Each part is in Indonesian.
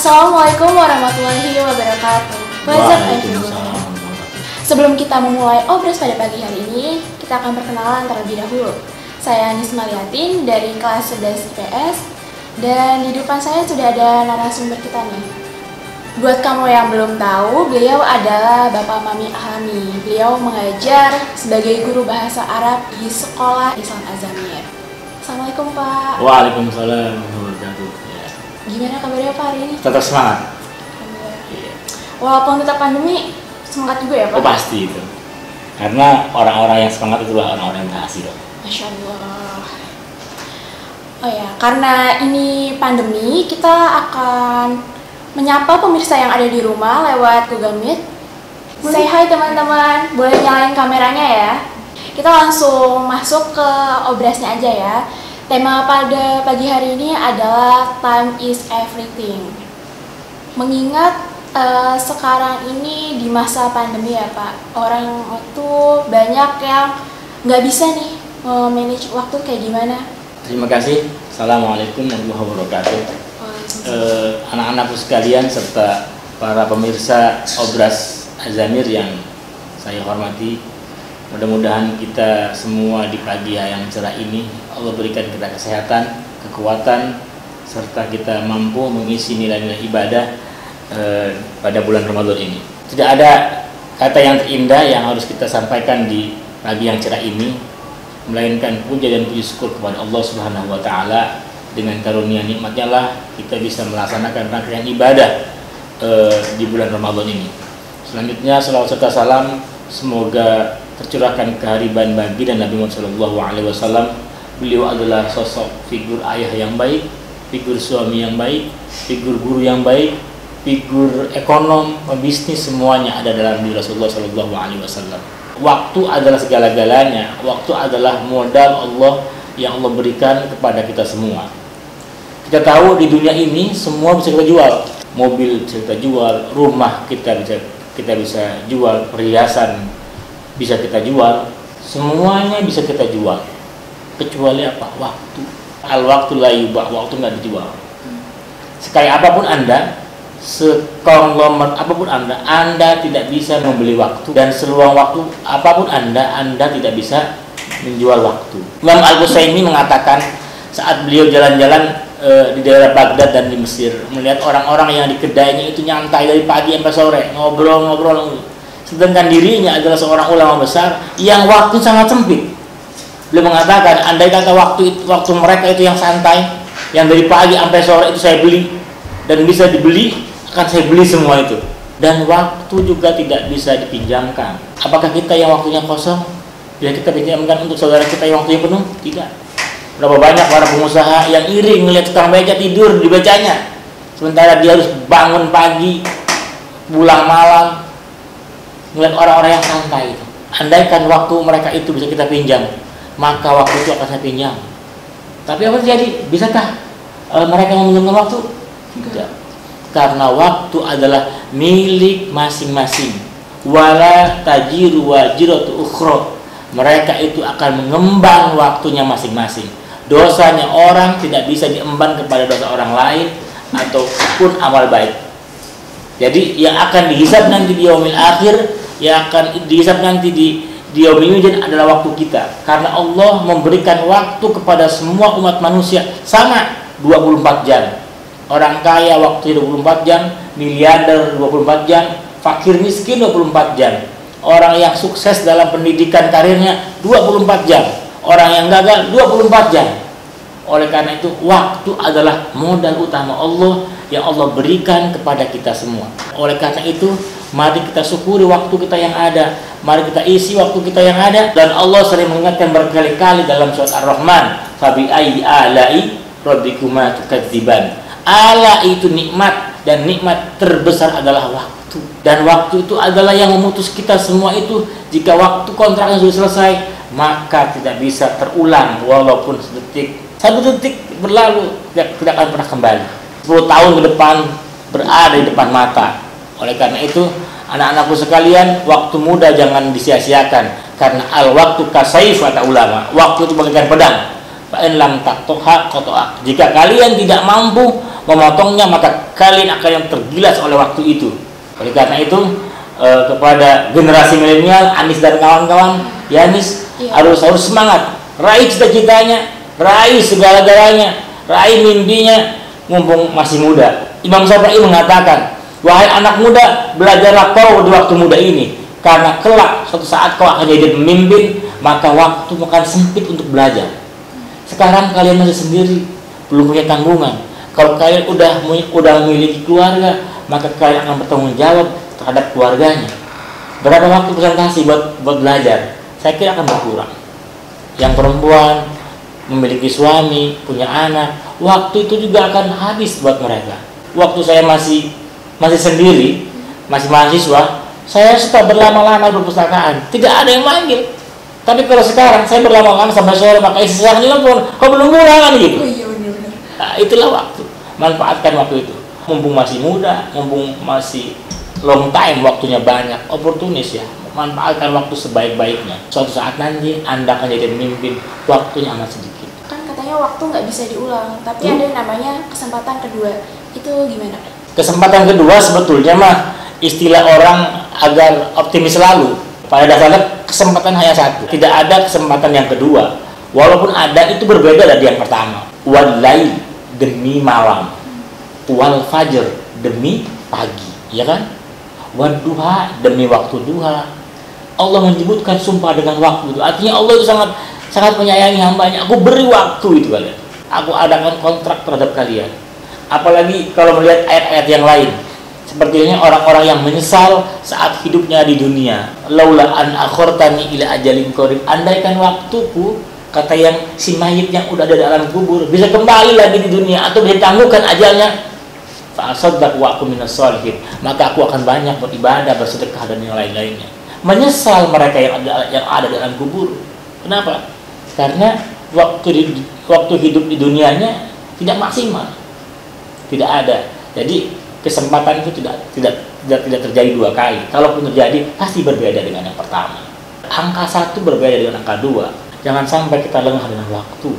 Assalamualaikum warahmatullahi wabarakatuh. Waalaikumsalam. Sebelum kita memulai obras pada pagi hari ini, kita akan perkenalan terlebih dahulu. Saya Nisma Liatin dari kelas 11 IPS, dan di depan saya sudah ada narasumber kita nih. Buat kamu yang belum tahu, beliau adalah Bapak Mami Ahami. Beliau mengajar sebagai guru bahasa Arab di Sekolah Islam Azamir. Assalamualaikum Pak. Waalaikumsalam warahmatullahi wabarakatuh. Gimana kabarnya Pak hari ini? Tetap semangat. Alhamdulillah. Walaupun tetap pandemi, semangat juga ya Pak? Oh pasti itu. Karena orang-orang yang semangat itulah orang-orang yang berhasil. Masya Allah. Oh ya, karena ini pandemi, kita akan menyapa pemirsa yang ada di rumah lewat Google Meet. Say hi teman-teman, boleh nyalain kameranya ya. Kita langsung masuk ke obrasnya aja ya. Tema pada pagi hari ini adalah time is everything. Mengingat sekarang ini di masa pandemi ya Pak, orang itu banyak yang nggak bisa nih manage waktu kayak gimana. Terima kasih. Assalamualaikum warahmatullahi wabarakatuh. Anak-anakku sekalian serta para pemirsa Obras Azamir yang saya hormati. Mudah-mudahan kita semua di pagi yang cerah ini Allah berikan kita kesehatan, kekuatan, serta kita mampu mengisi nilai-nilai ibadah pada bulan Ramadan ini. Tidak ada kata yang terindah yang harus kita sampaikan di pagi yang cerah ini, melainkan puja dan puji syukur kepada Allah Subhanahu wa Ta'ala. Dengan karunia nikmatnya lah kita bisa melaksanakan rangkaian ibadah di bulan Ramadan ini. Selanjutnya salawat serta salam semoga tercurahkan kehariban bagi dan Nabi Muhammad SAW. Beliau adalah sosok figur ayah yang baik, figur suami yang baik, figur guru yang baik, figur ekonom, pembisnis, semuanya ada dalam diri Rasulullah SAW. Waktu adalah segala-galanya. Waktu adalah modal Allah yang Allah berikan kepada kita semua. Kita tahu di dunia ini semua bisa kita jual. Mobil bisa kita jual, rumah kita bisa jual, perhiasan bisa kita jual, semuanya bisa kita jual, kecuali apa? Waktu. Al-waktu la yubah, waktu nggak dijual. Sekaya apapun Anda, sekonglomerat apapun Anda tidak bisa membeli waktu, dan seluang waktu apapun Anda tidak bisa menjual waktu. Imam Al-Qusaimi mengatakan saat beliau jalan-jalan di daerah Baghdad dan di Mesir, melihat orang-orang yang di kedainya itu nyantai dari pagi sampai sore, ngobrol-ngobrol. Sedangkan dirinya adalah seorang ulama besar yang waktu sangat sempit. Beliau mengatakan, andai kata waktu mereka itu yang santai, yang dari pagi sampai sore itu saya beli dan bisa dibeli, akan saya beli semua itu. Dan waktu juga tidak bisa dipinjamkan. Apakah kita yang waktunya kosong bisa kita pinjamkan untuk saudara kita yang waktunya penuh? Tidak. Berapa banyak para pengusaha yang iri melihat tukang beca tidur di becanya, sementara dia harus bangun pagi, pulang malam, melihat orang-orang yang santai itu. Andaikan waktu mereka itu bisa kita pinjam, maka waktu itu akan saya pinjam. Tapi apa terjadi? Bisakah mereka meminjamkan waktu? Tidak. Karena waktu adalah milik masing-masing. Wala tajiru wajiratu ukhra. Mereka itu akan mengembang waktunya masing-masing. Dosanya orang tidak bisa diemban kepada dosa orang lain ataupun amal baik. Jadi yang akan dihisab nanti di yaumil akhir, yang akan dihisab nanti di yaumil mizan adalah waktu kita. Karena Allah memberikan waktu kepada semua umat manusia sama 24 jam. Orang kaya waktu 24 jam, miliarder 24 jam, fakir miskin 24 jam. Orang yang sukses dalam pendidikan karirnya 24 jam. Orang yang gagal 24 jam. Oleh karena itu waktu adalah modal utama Allah yang Allah berikan kepada kita semua. Oleh karena itu mari kita syukuri waktu kita yang ada. Mari kita isi waktu kita yang ada. Dan Allah sering mengingatkan berkali-kali dalam surat Ar-Rahman, Fabi ayyi ala'i rabbikuma tukadziban. Ala itu nikmat, dan nikmat terbesar adalah waktu. Dan waktu itu adalah yang memutus kita semua itu. Jika waktu kontraknya sudah selesai, maka tidak bisa terulang walaupun sedetik. 1 detik berlalu tidak akan pernah kembali. 10 tahun ke depan berada di depan mata. Oleh karena itu, anak-anakku sekalian, waktu muda jangan disia-siakan. Karena al-waktu kasayf kata ulama. Waktu itu bagaikan pedang. Fa in lam taqtuha qata'a. Jika kalian tidak mampu memotongnya, maka kalian akan yang tergilas oleh waktu itu. Oleh karena itu kepada generasi milenial, Anis dan kawan-kawan, ya Anis, harus semangat, raih cita-citanya, raih segala-galanya, raih mimpinya, mumpung masih muda. Imam Syafi'i mengatakan, wahai anak muda, belajarlah kau di waktu muda ini, karena kelak suatu saat kau akan jadi pemimpin, maka waktu akan sempit untuk belajar. Sekarang kalian masih sendiri, belum punya tanggungan. Kalau kalian udah memiliki keluarga, maka kalian akan bertanggung jawab terhadap keluarganya. Berapa waktu presentasi buat belajar? Saya kira akan berkurang. Yang perempuan memiliki suami, punya anak, waktu itu juga akan habis buat mereka. Waktu saya masih sendiri, masih mahasiswa, saya suka berlama-lama di perpustakaan, tidak ada yang manggil. Tapi kalau sekarang saya berlama-lama sampai sore, maka istri saya nelfon, kok belum pulang kan gitu. Oh iya benar-benar. Nah, itulah waktu. Manfaatkan waktu itu. Mumpung masih muda, mumpung masih long time, waktunya banyak, oportunis ya. Manfaatkan waktu sebaik-baiknya. Suatu saat nanti Anda akan jadi pemimpin, waktunya amat sedikit. Kan katanya waktu nggak bisa diulang, tapi ada yang namanya kesempatan kedua. Itu gimana? Kesempatan kedua sebetulnya mah istilah orang agar optimis selalu. Pada dasarnya kesempatan hanya satu. Tidak ada kesempatan yang kedua. Walaupun ada, itu berbeda dari yang pertama. Wal-lail, demi malam. Wal fajr, demi pagi, ya kan? Wadduha, demi waktu duha. Allah menyebutkan sumpah dengan waktu itu. Artinya Allah itu sangat menyayangi hambanya. Aku beri waktu itu kalian. Aku adakan kontrak terhadap kalian. Apalagi kalau melihat ayat-ayat yang lain. Sepertinya orang-orang yang menyesal saat hidupnya di dunia. Laula an akhortani ila ajalin qarib. Andaikan waktuku, kata yang si mayit yang udah ada dalam kubur, bisa kembali lagi di dunia atau ditangguhkan ajalnya, fa'asaddaq wa aku minas sholihin, maka aku akan banyak beribadah, bersedekah dan yang lain-lainnya. Menyesal mereka yang ada dalam kubur. Kenapa? Karena waktu hidup di dunianya tidak maksimal, tidak ada. Jadi kesempatan itu tidak terjadi dua kali. Kalaupun terjadi, pasti berbeda dengan yang pertama. Angka 1 berbeda dengan angka 2. Jangan sampai kita lengah dengan waktu,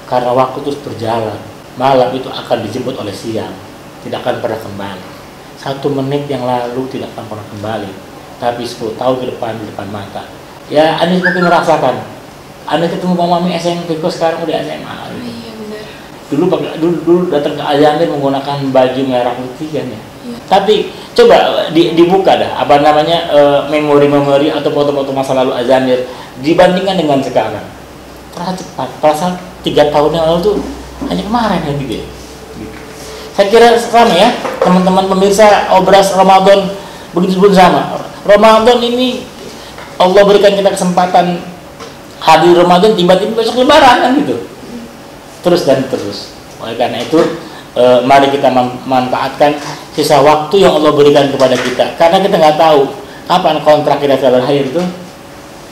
karena waktu terus berjalan. Malam itu akan dijemput oleh siang, tidak akan pernah kembali. 1 menit yang lalu tidak akan pernah kembali, tapi 10 tahun ke depan di depan mata. Ya, Anda mungkin merasakan. Anda ketemu Mami SMP, kok sekarang udah SMA. Oh iya benar. Dulu datang ke Azamir menggunakan baju merah putih kan ya. Iya. Tapi coba dibuka dah apa namanya memori-memori atau foto-foto masa lalu Azamir dibandingkan dengan sekarang. Terasa cepat. Perasaan 3 tahun yang lalu tuh hanya kemarin kan gitu ya. Saya kira sama ya, teman-teman pemirsa obras Ramadan begitu pun sama. Ramadan ini Allah berikan kita kesempatan hadir Ramadan, tiba-tiba besok Lebaran kan gitu. Terus dan terus. Oleh karena itu, mari kita manfaatkan sisa waktu yang Allah berikan kepada kita. Karena kita nggak tahu kapan kontrak kita berakhir itu.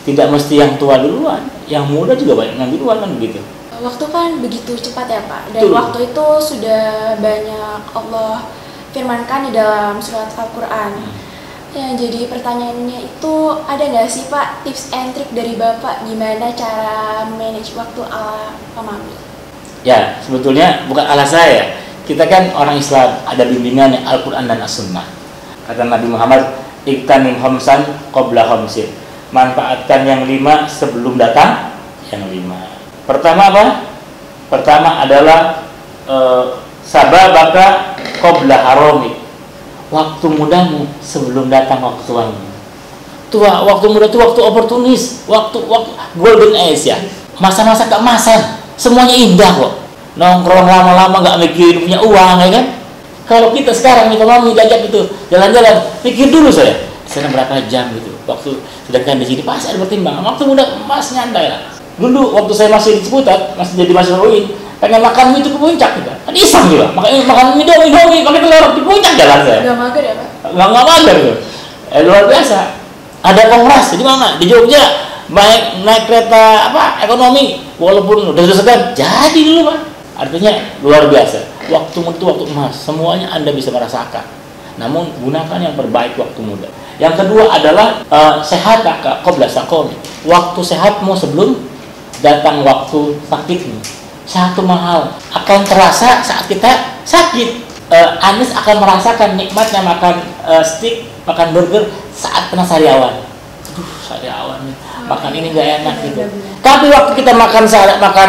Tidak mesti yang tua duluan, yang muda juga banyak yang duluan kan begitu. Waktu kan begitu cepat ya Pak. Dan Betul. waktu itu sudah banyak Allah firmankan di dalam surat Al-Quran. Yang jadi pertanyaannya itu, ada nggak sih Pak tips and trik dari Bapak gimana cara manage waktu ala Pak Mami? Ya, sebetulnya bukan ala saya. Kita kan orang Islam, ada bimbingan Al-Quran dan As-Sunnah. Kata Nabi Muhammad, iktanim khamsan qabla khamsin. Manfaatkan yang 5 sebelum datang yang 5. Pertama apa? Pertama adalah sababaka qabla haromik. Waktu mudamu sebelum datang waktu tuamu. Waktu muda itu waktu oportunis, waktu golden age ya. Masa-masa keemasan, semuanya indah kok. Nongkrong lama-lama nggak mikirin punya uang ya kan? Kalau kita sekarang nih kalau mau diajak itu jalan-jalan, pikir dulu saya berapa jam gitu. Waktu sedangkan di sini pasti ada pertimbangan. Waktu muda mas nyantai lah. Dulu waktu saya masih di Ciputat, masih jadi mahasiswa UIN, pengen makan mie itu ke puncak gitu. Kan iseng juga. Makanya makan mie dong, pakai telur di puncak jalan saya. Gak mager ya Pak? Nggak mager tuh. Luar biasa. Ada kongres di mana? Di Jogja. Naik kereta ekonomi, walaupun udah segan, jadi dulu Pak. Artinya luar biasa. Waktu itu waktu emas, semuanya Anda bisa merasakan. Namun gunakan yang terbaik waktu muda. Yang kedua adalah sehat qabla saqami. Waktu sehatmu sebelum datang waktu sakitmu. Sehat itu mahal, akan terasa saat kita sakit. Anis akan merasakan nikmatnya makan steak, makan burger saat kena sariawan. Sariawan nih, makan ini nggak enak gitu. Tapi waktu kita makan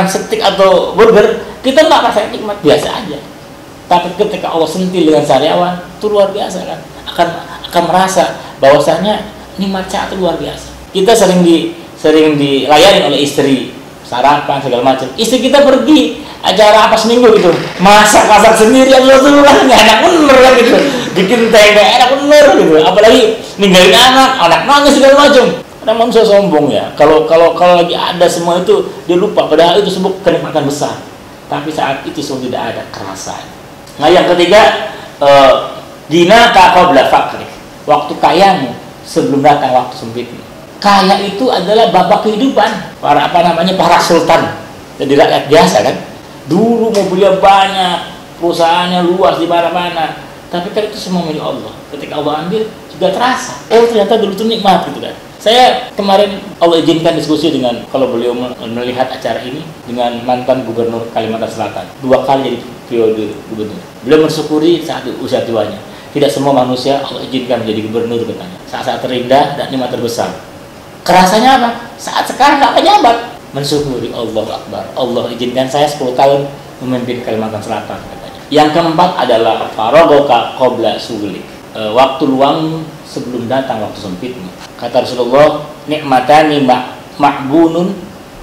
steak atau burger, kita nggak rasa nikmat, biasa aja. Tapi ketika Allah sentil dengan sariawan, itu luar biasa kan. Akan merasa bahwasanya nikmat saat itu luar biasa. Kita sering dilayani oleh istri, sarapan segala macam. Istri kita pergi acara apa seminggu gitu, masak sendiri, Allah tuh nggak enak bener kan gitu, bikin teh nggak enak bener gitu. Apalagi ninggalin anak nangis segala macam. Kadang manusia sombong ya. Kalau lagi ada semua itu dia lupa, padahal itu sebuah kenikmatan besar. Tapi saat itu semua tidak ada kerasa. Nah yang ketiga, dina qabla faqri, waktu kayamu sebelum datang waktu sempitmu. Kaya itu adalah babak kehidupan para sultan jadi rakyat biasa kan. Dulu mobilnya banyak, perusahaannya luas di mana-mana, tapi kan itu semua milik Allah. Ketika Allah ambil juga terasa, oh ternyata dulu itu nikmat gitu kan. Saya kemarin Allah izinkan diskusi dengan, kalau beliau melihat acara ini, dengan mantan gubernur Kalimantan Selatan, 2 kali jadi periode gubernur. Beliau mensyukuri saat usia tuanya. Tidak semua manusia Allah izinkan menjadi gubernur katanya. Saat-saat terindah dan nikmat terbesar. Kerasanya apa? Saat sekarang nggak pejabat. Mensyukuri, Allahu Akbar. Allah izinkan saya 10 tahun memimpin Kalimantan Selatan katanya. Yang keempat adalah faragoka qabla sughlik. Waktu luang sebelum datang waktu sempitmu. Kata Rasulullah, nikmatani ma'bunun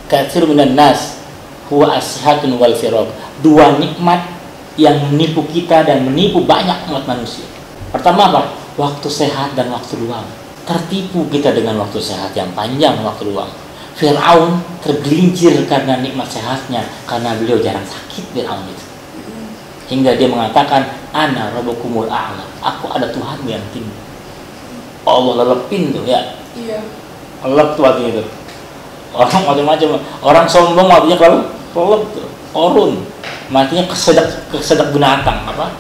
katsir minan nas huwa as-sihatun wal firaq. 2 nikmat yang menipu kita dan menipu banyak umat manusia. Pertama apa? Waktu sehat dan waktu luang. Tertipu kita dengan waktu sehat yang panjang, waktu luang. Fir'aun tergelincir karena nikmat sehatnya, karena beliau jarang sakit. Fir'aun itu hingga dia mengatakan, ana rabbukumul a'la, aku ada Tuhan yang tinggi. Allah lelepin tuh ya. Iya. Lelep tuh artinya itu. Orang macam-macam. Orang sombong artinya kalau lelep tuh. Orun. Matinya kesedak binatang apa?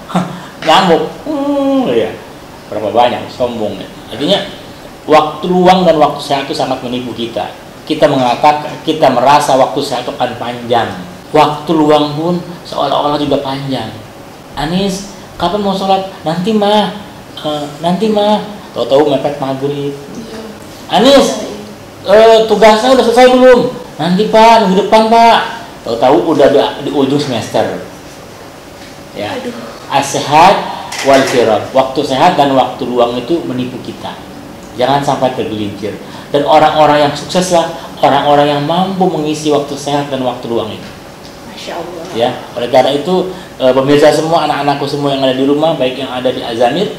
Nyamuk. Ya. Berapa banyak sombong ya. Artinya waktu luang dan waktu sehat itu sangat menipu kita. Kita mengatakan, kita merasa waktu sehat itu akan panjang. Waktu luang pun seolah-olah juga panjang. Anis, kapan mau sholat? Nanti mah. Tahu-tahu mepet maghrib. Anis, tugasnya udah selesai belum? Nanti Pak, minggu depan Pak. Tahu-tahu udah di ujung semester. Ya. As-sehat wal firaq. Waktu sehat dan waktu luang itu menipu kita. Jangan sampai tergelincir. Dan orang-orang yang sukses lah, orang-orang yang mampu mengisi waktu sehat dan waktu luang itu. Masya Allah. Ya, oleh karena itu pemirsa semua, anak-anakku semua yang ada di rumah, baik yang ada di Azamir,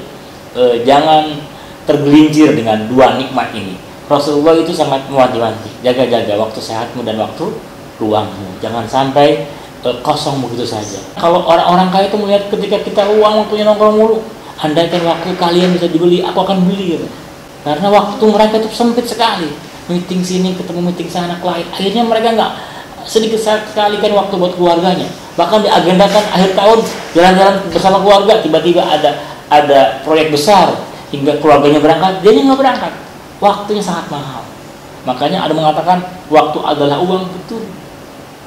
jangan tergelincir dengan 2 nikmat ini. Rasulullah itu sangat mewanti-wanti, jaga-jaga waktu sehatmu dan waktu luangmu. Jangan sampai kosong begitu saja. Kalau orang-orang kaya itu melihat ketika kita luang waktunya nongkrong mulu, andaikan waktu kalian bisa dibeli, aku akan beli gitu. Karena waktu mereka itu sempit sekali. Meeting sini, ketemu meeting sana, lain. Akhirnya mereka nggak sedikit sekali kan waktu buat keluarganya. Bahkan diagendakan akhir tahun jalan-jalan bersama keluarga, tiba-tiba ada proyek besar hingga keluarganya berangkat, dia nggak berangkat. Waktunya sangat mahal. Makanya ada mengatakan waktu adalah uang, betul.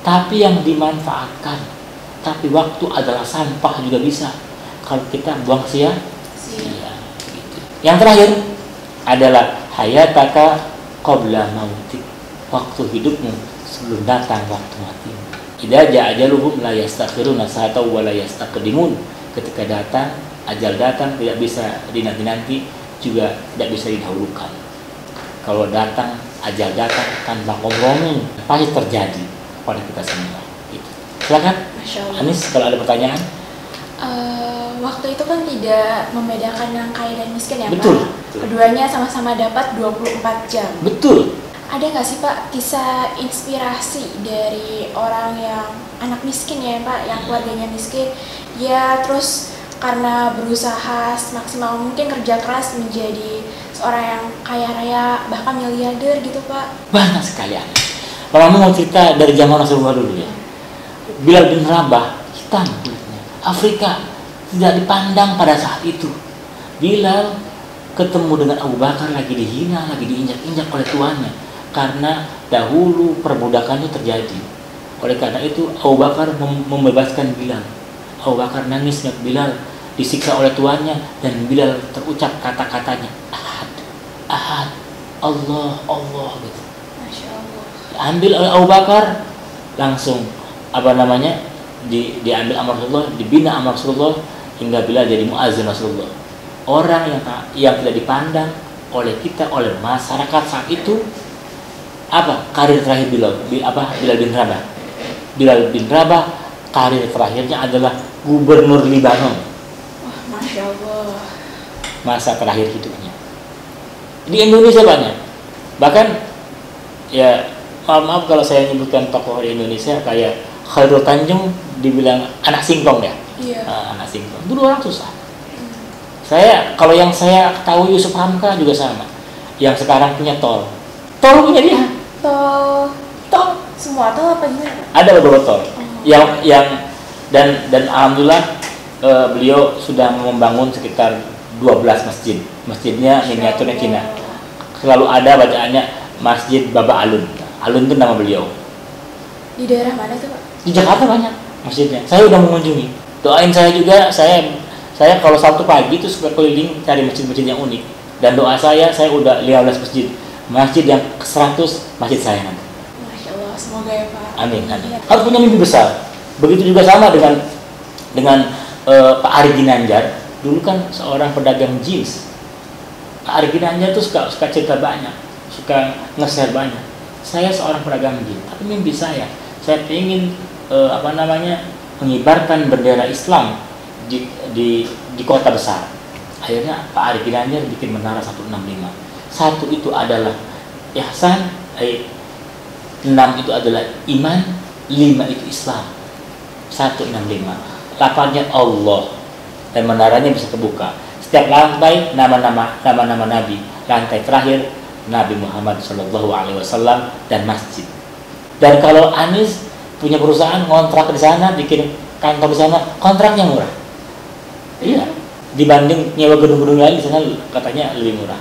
Tapi yang dimanfaatkan. Tapi waktu adalah sampah juga bisa. Kalau kita buang sia-sia. Gitu. Yang terakhir adalah hayataka qabla mautik, waktu hidupmu sebelum datang waktu mati. Idza jaa ajaluhum la yastakhiruna sa'atan wa la yastaqdimun. Ketika datang, ajal datang, tidak bisa dinanti-nanti, juga tidak bisa didahulukan. Kalau datang, ajal datang tanpa kompromi, pasti terjadi pada kita semua. Gitu. Silakan, Anis, kalau ada pertanyaan. Waktu itu kan tidak membedakan yang kaya dan miskin ya betul, Pak? Betul. Keduanya sama-sama dapat 24 jam. Betul. Ada nggak sih Pak kisah inspirasi dari orang yang anak miskin ya Pak, yang keluarganya miskin, ya terus karena berusaha semaksimal mungkin kerja keras menjadi seorang yang kaya raya, bahkan miliarder gitu Pak? Banyak sekali Anis. Kalau mau cerita dari zaman Rasulullah dulu ya. Bilal bin Rabah, hitam kulitnya, Afrika, tidak dipandang pada saat itu. Bilal ketemu dengan Abu Bakar lagi dihina, lagi diinjak-injak oleh tuannya, karena dahulu perbudakan itu terjadi. Oleh karena itu Abu Bakar membebaskan Bilal. Abu Bakar nangis melihat Bilal disiksa oleh tuannya, dan Bilal terucap kata-katanya Ahad, Ahad, Allah, Allah gitu. Masya Allah. Ambil oleh Abu Bakar, langsung diambil amar Rasulullah, dibina amar Rasulullah, hingga Bilal jadi muazzin Rasulullah. Orang yang tidak dipandang oleh kita, oleh masyarakat saat itu, apa karir terakhir Bilal bin Rabah. Bilal bin Rabah karir terakhirnya adalah gubernur Libanon. Wah, Masya Allah. Masa terakhir hidupnya di Indonesia banyak. Bahkan ya maaf kalau saya menyebutkan tokoh di Indonesia kayak Khairul Tanjung dibilang anak singkong ya. Iya. Anak singkong. Dulu orang susah. Kalau yang saya tahu Yusuf Hamka juga sama. Yang sekarang punya tol. Tol punya dia. Tol semua tol apa gimana? Ada beberapa tol. Dan alhamdulillah beliau sudah membangun sekitar 12 masjid. Masjidnya miniaturnya Cina. Selalu ada bacaannya Masjid Baba Alun. Alun itu nama beliau. Di daerah mana tuh, Pak? Di Jakarta banyak masjidnya. Saya udah mengunjungi. Doain saya juga. Saya kalau Sabtu pagi itu suka keliling cari masjid-masjid yang unik. Dan doa saya udah 15 masjid. Masjid yang ke-100 masjid saya nanti. Masya Allah, semoga ya Pak. Amin. Harus punya mimpi besar. Begitu juga sama dengan Pak Ari Ginanjar. Dulu kan seorang pedagang jeans. Pak Ari Ginanjar tuh suka cerita banyak, suka nge-share banyak. Saya seorang pedagang jeans, tapi mimpi saya ingin mengibarkan bendera Islam di kota besar. Akhirnya Pak Ari Ginanjar bikin menara 165. 1 itu adalah ihsan, 6 itu adalah iman, 5 itu Islam. 165. 8-nya Allah, dan menaranya bisa terbuka. Setiap lantai nama-nama Nabi. Lantai terakhir Nabi Muhammad SAW dan masjid. Dan kalau Anies punya perusahaan, ngontrak di sana, bikin kantor di sana, kontraknya murah. Iya, dibanding nyewa gedung-gedung lain di sana katanya lebih murah,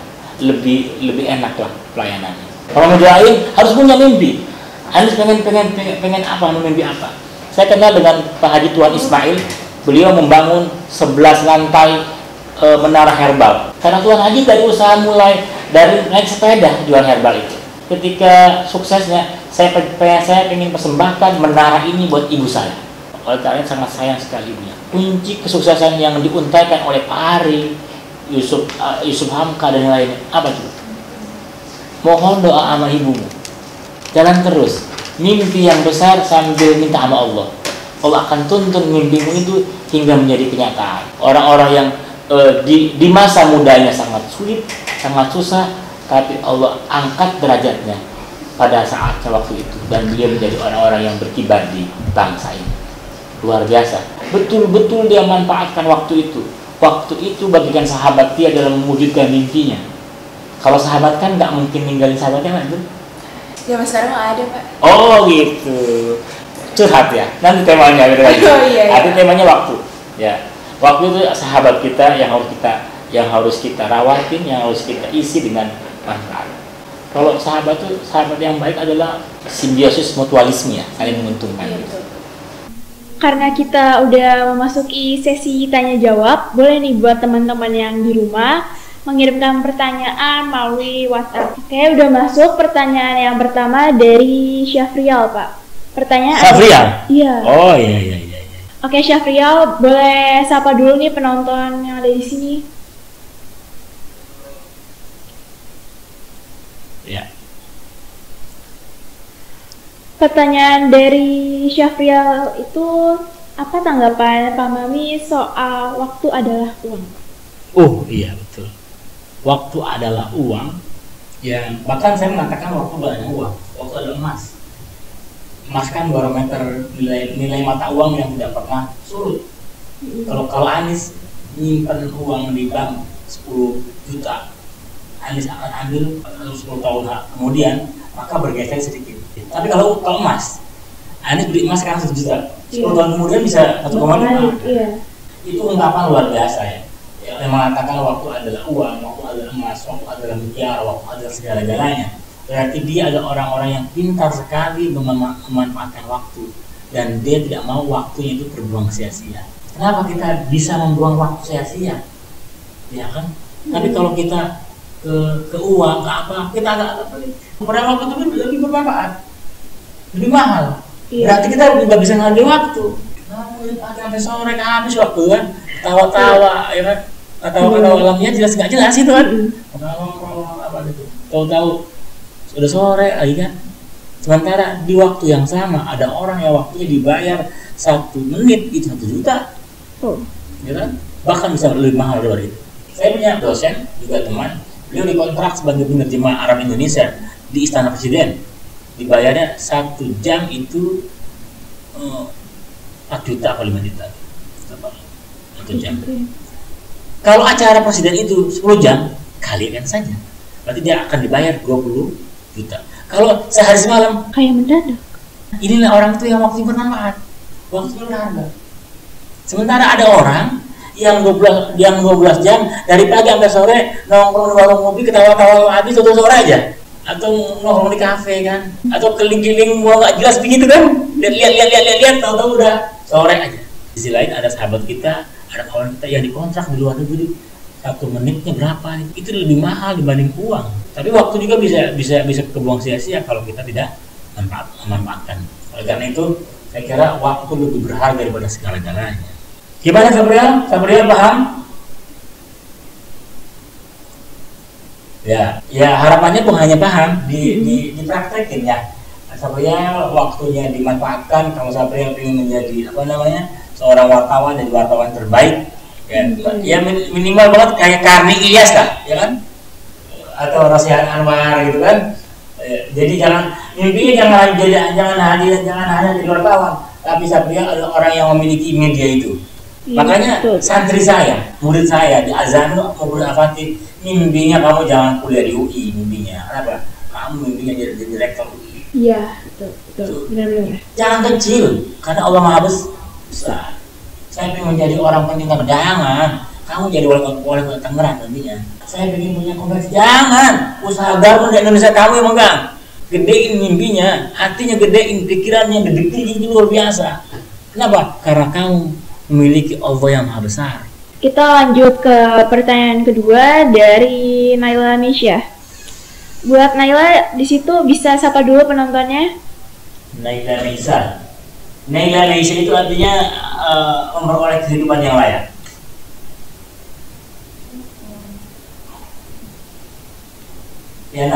lebih enak lah pelayanannya. Kalau mau doain harus punya mimpi. Anies pengen apa, mimpi apa? Saya kenal dengan Pak Haji Tuan Ismail. Beliau membangun 11 lantai menara herbal. Karena Tuan Haji dari usaha mulai dari naik sepeda jual herbal itu. Ketika suksesnya, saya ingin persembahkan menara ini buat ibu saya. Oleh karena sangat sayang sekali ibunya. Kunci kesuksesan yang diuntaikan oleh Pak Ari, Yusuf Hamka dan lainnya apa itu? Mohon doa sama ibumu. Jalan terus. Mimpi yang besar sambil minta sama Allah. Allah akan tuntun mimpimu itu hingga menjadi kenyataan. Orang-orang yang di masa mudanya sangat sulit, sangat susah, tapi Allah angkat derajatnya pada saat waktu itu, dan dia menjadi orang-orang yang berkibar di bangsa ini. Luar biasa. Betul-betul dia manfaatkan waktu itu. Waktu itu bagikan sahabat dia dalam mewujudkan mimpinya. Kalau sahabat kan nggak mungkin ninggalin sahabatnya kan itu. Zaman sekarang nggak ada, Pak. Oh gitu. Curhat ya. Nanti temanya gitu lagi. Oh, iya. Ada temanya waktu. Ya. Waktu itu sahabat kita yang harus kita rawatin, yang harus kita isi dengan manfaat. Kalau sahabat yang baik adalah simbiosis mutualisme ya, saling menguntungkan. Iya, betul. Karena kita udah memasuki sesi tanya jawab, boleh nih buat teman-teman yang di rumah mengirimkan pertanyaan melalui WhatsApp. Oke, udah masuk pertanyaan yang pertama dari Syafrial, Pak. Pertanyaan Syafrial? Iya. Oh iya. Oke, Syafrial, boleh sapa dulu nih penonton yang ada di sini. Ya. Pertanyaan dari Syafrial itu, apa tanggapan Pak Mami soal waktu adalah uang? Oh iya betul. Waktu adalah uang. Ya, bahkan saya mengatakan waktu adalah uang. Waktu adalah emas. Emas kan barometer nilai mata uang yang tidak pernah surut. Kalau Anies nyimpan uang di bank 10 juta, Anies akan ambil 10 tahun kemudian, maka bergeser sedikit. Tapi kalau emas, Anies beli emas sekarang 1 juta, 10 tahun kemudian bisa 1,5. Iya. Itu ungkapan luar biasa ya. Yang mengatakan waktu adalah uang, waktu adalah emas, waktu adalah mutiara, waktu adalah segala-galanya. berarti dia adalah orang-orang yang pintar sekali memanfaatkan waktu, dan dia tidak mau waktunya itu terbuang sia-sia. Kenapa kita bisa membuang waktu sia-sia? Ya kan? Tapi kalau kita ke uang, ke apa, kita agak padahal waktu itu lebih bermanfaat, lebih mahal. Berarti kita nggak bisa ngambil waktu. Sampai sore habis waktu kan, tawa-tawa, ya kan? Tawa-tawa alamnya jelas nggak jelas itu kan? Apa itu? Tahu-tahu sudah sore lagi kan? Sementara di waktu yang sama ada orang yang waktunya dibayar 1 menit itu 1 juta, ya kan? Bahkan bisa lebih mahal dari itu. Saya punya dosen juga teman, beliau dikontrak sebagai penerjemah Arab Indonesia di Istana Presiden, dibayarnya 1 jam itu 4 juta atau 5 juta 1 jam. Kalau acara presiden itu 10 jam, kalian saja, berarti dia akan dibayar 20 juta. Kalau sehari semalam, kayak mendadak. Inilah orang itu yang waktu bermanfaat, waktu berharga. Sementara ada orang yang 12 jam dari pagi sampai sore nongkrong di warung kopi, ketawa-tawa habis tutup sore aja, atau nongkrong di kafe kan, atau keliling-keliling mau nggak jelas begitu kan, lihat tahu-tahu udah sore aja. Di sisi lain ada sahabat kita, ada kawan kita yang dikontrak di luar negeri, 1 menitnya berapa, itu lebih mahal dibanding uang. Tapi waktu juga bisa kebuang sia-sia kalau kita tidak memanfaatkan. Oleh karena itu saya kira waktu lebih berharga daripada segala-galanya. Gimana Gabriel? Gabriel paham? Ya harapannya bukan hanya paham, dipraktekin ya. Gabriel waktunya dimanfaatkan. Kalau Gabriel ingin menjadi seorang wartawan, jadi wartawan terbaik, ya minimal banget kayak Karni Ilyas lah, ya kan? Atau Rosihan Anwar gitu kan. Jadi mimpinya jangan hanya jadi wartawan, tapi Gabriel adalah orang yang memiliki media itu. Makanya santri saya, murid saya di Azan maupun Al-Fatih, mimpinya kamu jangan kuliah di UI, mimpinya. Kenapa? Kamu mimpinya jadi direktur UI. Iya, betul. Benar-benar. Jangan kecil, karena Allah Maha Besar. Saya ingin menjadi orang penting, jangan. Kamu jadi wali kota Tangerang nantinya. Saya ingin punya kompleks, jangan. Usaha garmen di Indonesia kamu yang megang. Gedein mimpinya, hatinya gedein, pikirannya gede tinggi luar biasa. Kenapa? Karena kamu memiliki Allah yang Maha Besar. Kita lanjut ke pertanyaan kedua dari Naila Nisha. Buat Naila di situ bisa sapa dulu penontonnya. Naila Nisha itu artinya memperoleh kehidupan yang layak. Ya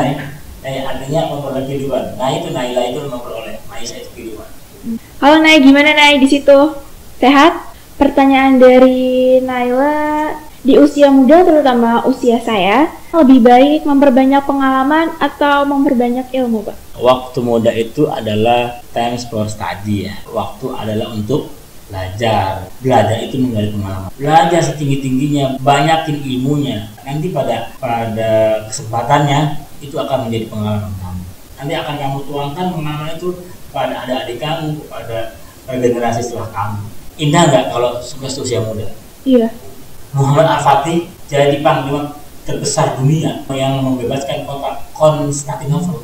artinya memperoleh kehidupan. Naila itu memperoleh, Nisha itu kehidupan. Halo Nay, gimana Nay di situ? Sehat? Pertanyaan dari Naila, di usia muda terutama usia saya, lebih baik memperbanyak pengalaman atau memperbanyak ilmu, Pak? Waktu muda itu adalah time for study ya. Waktu adalah untuk belajar. Belajar itu menggali pengalaman. Belajar setinggi-tingginya, banyakin ilmunya. Nanti pada kesempatannya itu akan menjadi pengalaman kamu. Nanti akan kamu tuangkan pengalaman itu kepada adik-adik kamu, kepada generasi setelah kamu. Indah nggak kalau sukses usia muda? Iya. Muhammad Al-Fatih jadi panglima terbesar dunia yang membebaskan kota Konstantinopel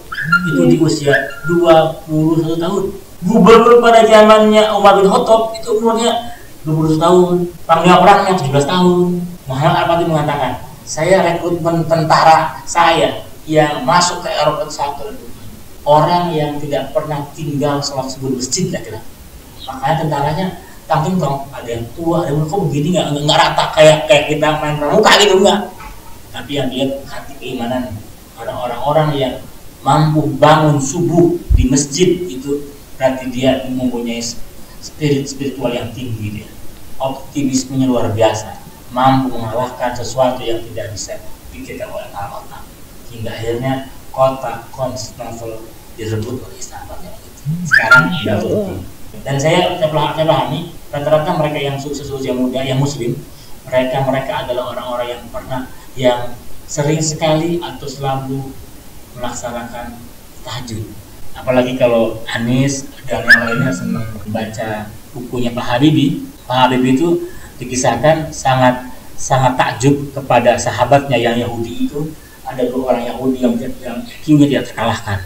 itu di usia 21 tahun. Gubernur pada zamannya Umar bin Khattab itu umurnya 21 tahun. Panglima perangnya 17 tahun. Muhammad Al-Fatih mengatakan, saya rekrutmen tentara saya yang masuk ke Eropa satu orang yang tidak pernah tinggal sholat subuh di masjid kira. Makanya tentaranya tanggung dong, ada yang tua, ada yang kok begini nggak rata kayak kita main pramuka gitu enggak. Tapi yang lihat hati keimanan, ada orang-orang yang mampu bangun subuh di masjid itu berarti dia mempunyai spiritual yang tinggi, dia optimismenya luar biasa, mampu mengalahkan sesuatu yang tidak bisa dipikirkan oleh otak, hingga akhirnya kota Konstantinopel direbut oleh Islam. Sekarang sudah tutup. Dan saya pahami rata-rata mereka yang sukses usia muda yang muslim, mereka adalah orang-orang yang sering sekali atau selalu melaksanakan tahajud. Apalagi kalau Anis dan yang lainnya senang membaca bukunya Pak Habibie. Pak Habibie itu dikisahkan sangat takjub kepada sahabatnya yang Yahudi itu ada dua orang Yahudi yang IQ-nya tidak terkalahkan.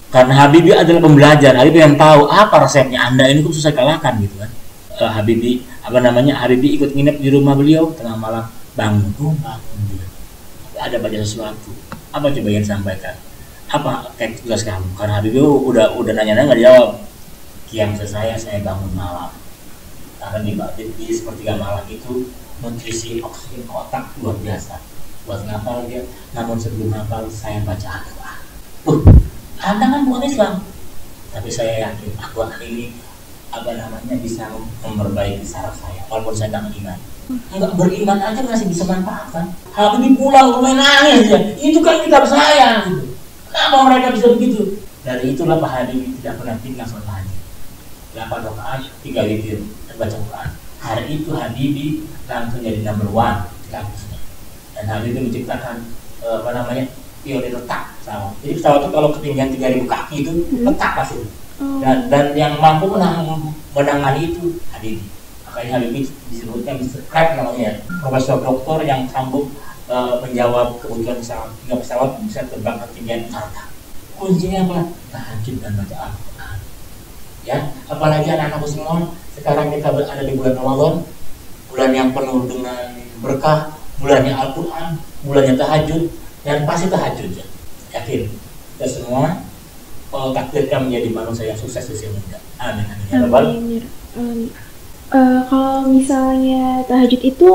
Karena Habibie adalah pembelajar, Habibie yang tahu apa resepnya. Anda ini kok susah kalahkan gitu kan. Habibie ikut nginep di rumah beliau, tengah malam bangun dia. Ada baca sesuatu. Apa coba yang disampaikan? Apa kayak tugas kamu? Karena Habibie udah nanya-nanya nggak dijawab. Kiam saya bangun malam. Karena di sepertiga malam itu nutrisi oksigen otak luar biasa. Buat ngapal dia, namun sebelum ngapal saya baca Al-Quran. Anda kan bukan Islam, tapi saya yakin Al-Quran ini bisa memperbaiki saraf saya, walaupun saya tak beriman. Enggak beriman aja masih bisa manfaatkan. Habibie pulang rumah nangis ya. Itu kan kitab saya. Gitu. Kenapa mereka bisa begitu? Dari itulah Pak Habibie tidak pernah tinggal sholat tahajud. 8 rakaat, 3 witir, baca Quran. Hari itu Habibie langsung jadi number 1 di kampusnya. Dan Habibie menciptakan teori letak pesawat. Jadi pesawat itu kalau ketinggian 3.000 kaki itu letak pasti. Dan yang mampu menangani itu Habibie. Makanya Habibie disebutnya Mr. Crack namanya, profesor doktor yang sanggup menjawab kebutuhan pesawat hingga pesawat bisa terbang ketinggian Jakarta. Kuncinya apa? Tahajud dan baca Al-Quran. Ya, apalagi anak-anak semua sekarang kita berada di bulan Ramadan, bulan yang penuh dengan berkah, bulannya Al-Quran, bulannya tahajud, dan pasti tahajud ya. Yakin kita semua takdirkan menjadi manusia yang sukses usia muda. Amin. Amin. Kalau misalnya tahajud itu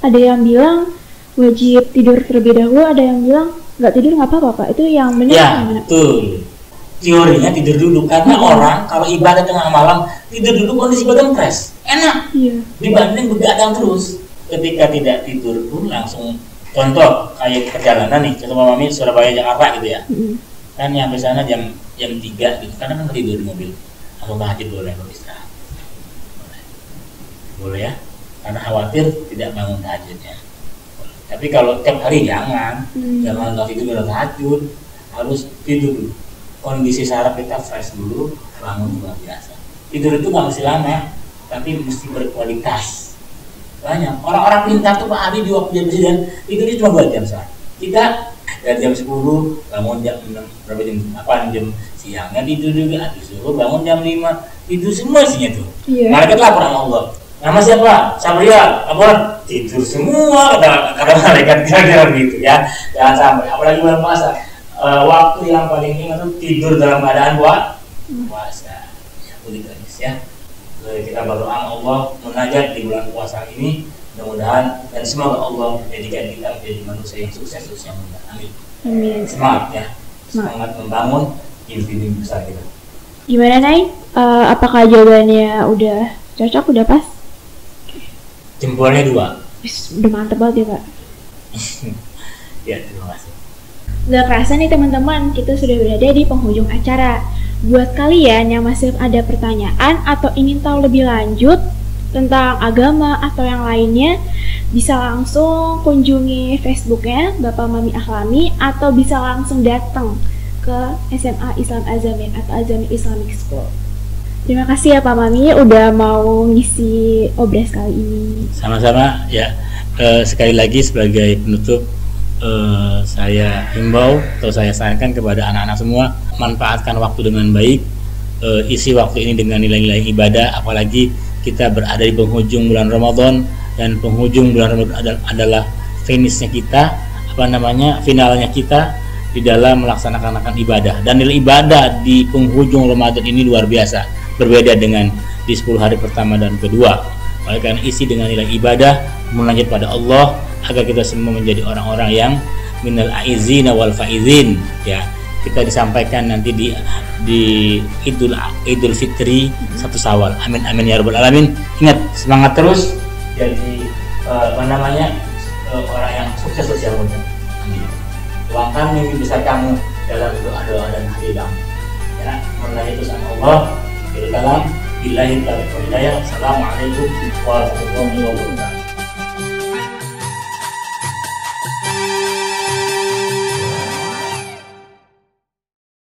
ada yang bilang wajib tidur terlebih dahulu, ada yang bilang nggak tidur nggak apa-apa, Pak. Itu yang benar? Ya, betul. Teorinya tidur dulu karena orang kalau ibadah tengah malam tidur dulu kondisi badan fresh, enak. Iya. Dibanding begadang terus. Ketika tidak tidur pun langsung, contoh kayak perjalanan nih, contoh Mami Surabaya Jakarta gitu ya. Kan nyampe sana jam 3 gitu, karena kan tidur di mobil. Langsung tahajud boleh, kalau istirahat. Boleh ya, karena khawatir tidak bangun tahajudnya. Tapi kalau tiap hari jangan nggak tidur udah tahajud, harus tidur dulu. Kondisi saraf kita fresh dulu, bangun luar biasa. Tidur itu nggak mesti lama, tapi mesti berkualitas. Banyak orang-orang pintar tuh Pak Habibie di waktu jadi presiden tidurnya cuma 2 jam saja. Kita dari jam 10 bangun jam 6, berapa jam siangnya tidur juga, disuruh bangun jam 5 tidur semua isinya tuh. Malaikat lapor sama Allah. Nama siapa? Sabriya, lapor tidur semua kata malaikat, kira-kira gitu ya. Jangan sampai, apalagi bulan puasa. Waktu yang paling ingat itu tidur dalam keadaan puasa. Ya begitu ya. Kita berdoa Allah munajat di bulan puasa ini, mudah-mudahan dan semoga Allah menjadikan kita menjadi manusia yang sukses usia muda. Amin. Semangat ya, semangat membangun mimpi besar kita. Gimana Nay? Apakah jawabannya udah cocok, udah pas? Jempolnya 2. Udah mantep banget ya Pak. Ya, terima kasih. Gak kerasa nih teman-teman, kita sudah berada di penghujung acara. Buat kalian yang masih ada pertanyaan atau ingin tahu lebih lanjut tentang agama atau yang lainnya, bisa langsung kunjungi Facebooknya Bapak Mami Akhlami, atau bisa langsung datang ke SMA Islam Azamir atau Azamir Islamic School. Terima kasih ya Pak Mami udah mau ngisi obras kali ini. Sama-sama ya. Sekali lagi sebagai penutup, saya himbau atau saya sarankan kepada anak-anak semua, manfaatkan waktu dengan baik, isi waktu ini dengan nilai-nilai ibadah, apalagi kita berada di penghujung bulan Ramadan, dan penghujung bulan Ramadan adalah finishnya kita, finalnya kita di dalam melaksanakan ibadah. Dan nilai ibadah di penghujung Ramadan ini luar biasa, berbeda dengan di 10 hari pertama dan kedua. Oleh karena isi dengan nilai ibadah, melanjut pada Allah, agar kita semua menjadi orang-orang yang minal aizina wal faizin ya. Kita disampaikan nanti di Idul Fitri 1 Syawal. Amin amin ya rabbal alamin. Ingat, semangat terus jadi orang yang sukses usia muda. Amin. Tuangkan mimpi besar kamu dalam doa-doa dan hati kamu. Ya, mengenai itu sama Allah. Billahi taufiq wal hidayah. Assalamualaikum warahmatullahi wabarakatuh.